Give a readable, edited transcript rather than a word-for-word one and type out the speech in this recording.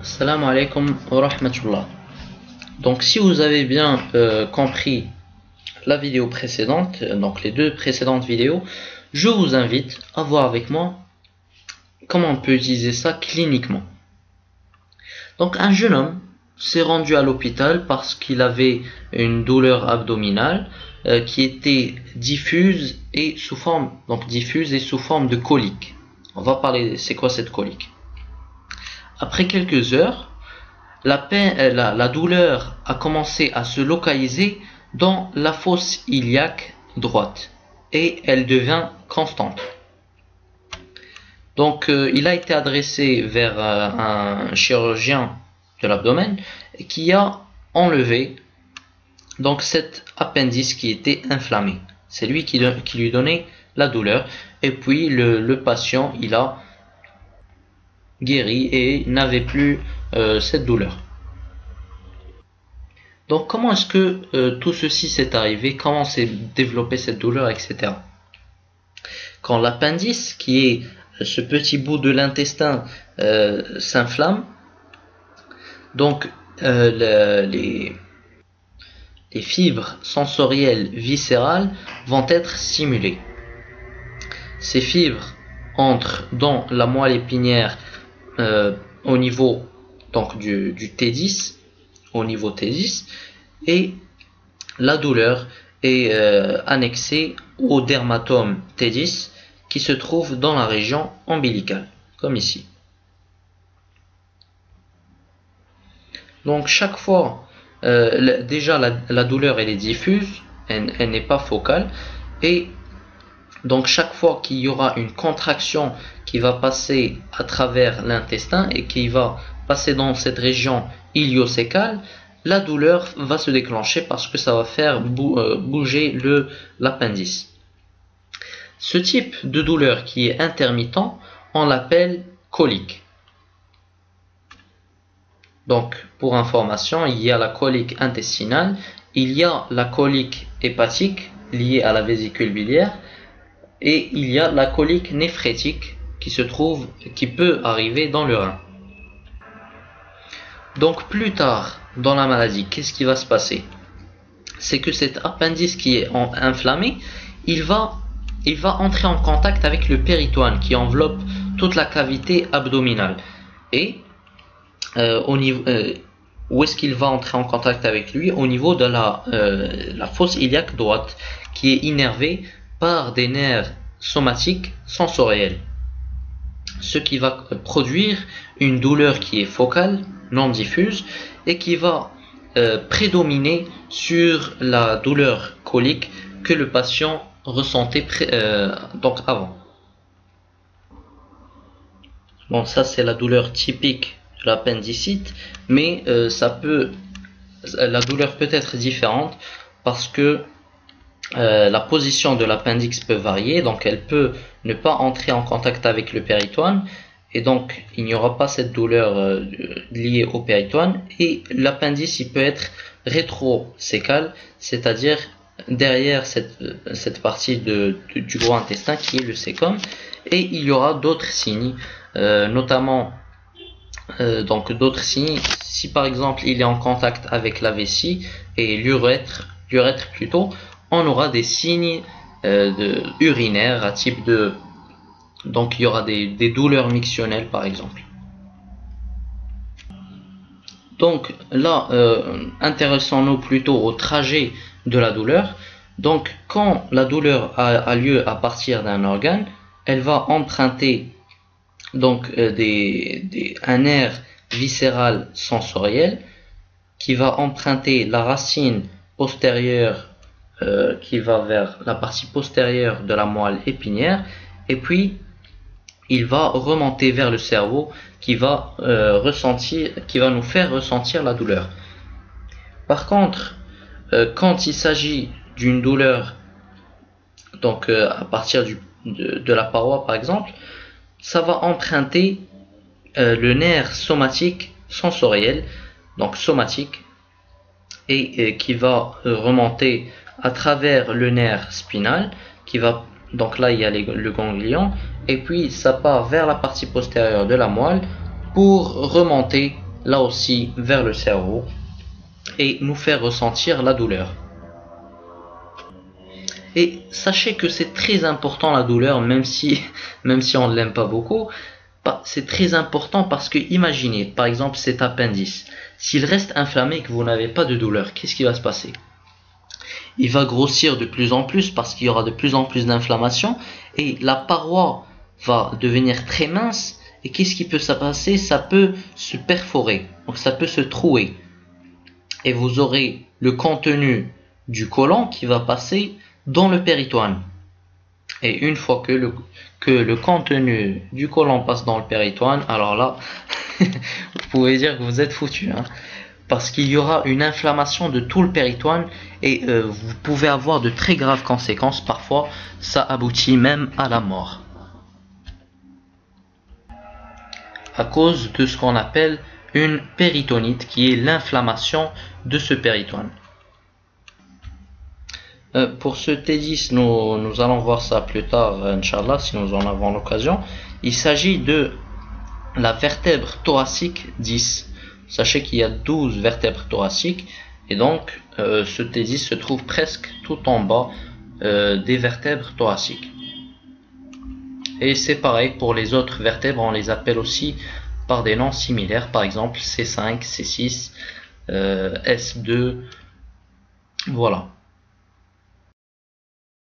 Assalamu alaikum wa rahmatullah. Donc si vous avez bien compris la vidéo précédente, donc les deux précédentes vidéos, je vous invite à voir avec moi comment on peut utiliser ça cliniquement. Donc un jeune homme s'est rendu à l'hôpital parce qu'il avait une douleur abdominale qui était diffuse et sous forme de colique. On va parler c'est quoi cette colique. Après quelques heures, la douleur a commencé à se localiser dans la fosse iliaque droite et elle devient constante. Donc il a été adressé vers un chirurgien de l'abdomen qui a enlevé donc cet appendice qui était inflammé. C'est lui qui lui donnait la douleur et puis le patient il a guéri et n'avait plus cette douleur. Donc comment est-ce que tout ceci s'est arrivé, comment s'est développée cette douleur, etc. Quand l'appendice, qui est ce petit bout de l'intestin, s'inflamme, donc les fibres sensorielles viscérales vont être stimulées. Ces fibres entrent dans la moelle épinière au niveau donc du T10, au niveau T10, et la douleur est annexée au dermatome T10 qui se trouve dans la région ombilicale, comme ici. Donc chaque fois, déjà la douleur elle est diffuse, elle n'est pas focale, et donc chaque fois qu'il y aura une contraction qui va passer à travers l'intestin et qui va passer dans cette région iliocécale, la douleur va se déclencher parce que ça va faire bouger l'appendice. Ce type de douleur qui est intermittent, on l'appelle colique. Donc pour information, il y a la colique intestinale, il y a la colique hépatique liée à la vésicule biliaire, et il y a la colique néphrétique qui peut arriver dans le rein. Donc plus tard dans la maladie, qu'est-ce qui va se passer? C'est que cet appendice qui est inflammé, il va entrer en contact avec le péritoine qui enveloppe toute la cavité abdominale. Et où est-ce qu'il va entrer en contact avec lui? Au niveau de la fosse iliaque droite qui est innervée par des nerfs somatiques sensoriels, ce qui va produire une douleur qui est focale, non diffuse, et qui va prédominer sur la douleur colique que le patient ressentait donc avant. Bon, ça c'est la douleur typique de l'appendicite, mais la douleur peut être différente parce que la position de l'appendix peut varier, donc elle peut ne pas entrer en contact avec le péritoine et donc il n'y aura pas cette douleur liée au péritoine, et l'appendice il peut être rétrocécal, c'est-à-dire derrière cette partie du gros intestin qui est le cécum, et il y aura d'autres signes, notamment d'autres signes, si par exemple il est en contact avec la vessie et l'urètre plutôt, on aura des signes urinaires à type de... Donc il y aura des douleurs mictionnelles par exemple. Donc là, intéressons-nous plutôt au trajet de la douleur. Donc quand la douleur a lieu à partir d'un organe, elle va emprunter donc un nerf viscéral sensoriel qui va emprunter la racine postérieure qui va vers la partie postérieure de la moelle épinière, et puis il va remonter vers le cerveau qui va nous faire ressentir la douleur. Par contre, quand il s'agit d'une douleur donc à partir de la paroi par exemple, ça va emprunter le nerf somatique sensoriel, donc somatique, et qui va remonter à travers le nerf spinal qui va, donc là il y a le ganglion, et puis ça part vers la partie postérieure de la moelle pour remonter là aussi vers le cerveau et nous faire ressentir la douleur. Et sachez que c'est très important la douleur, même si on ne l'aime pas beaucoup. C'est très important parce que imaginez, par exemple cet appendice, s'il reste inflammé et que vous n'avez pas de douleur, qu'est-ce qui va se passer? Il va grossir de plus en plus parce qu'il y aura de plus en plus d'inflammation et la paroi va devenir très mince. Et qu'est-ce qui peut se passer? Ça peut se perforer, donc ça peut se trouer. Et vous aurez le contenu du côlon qui va passer dans le péritoine. Et une fois que le contenu du côlon passe dans le péritoine, alors là, vous pouvez dire que vous êtes foutu, hein, parce qu'il y aura une inflammation de tout le péritoine et vous pouvez avoir de très graves conséquences. Parfois, ça aboutit même à la mort, à cause de ce qu'on appelle une péritonite, qui est l'inflammation de ce péritoine. Pour ce T10, nous allons voir ça plus tard, Inch'Allah, si nous en avons l'occasion. Il s'agit de la vertèbre thoracique 10. Sachez qu'il y a 12 vertèbres thoraciques, et donc ce T10 se trouve presque tout en bas des vertèbres thoraciques. Et c'est pareil pour les autres vertèbres, on les appelle aussi par des noms similaires, par exemple C5, C6, S2, voilà.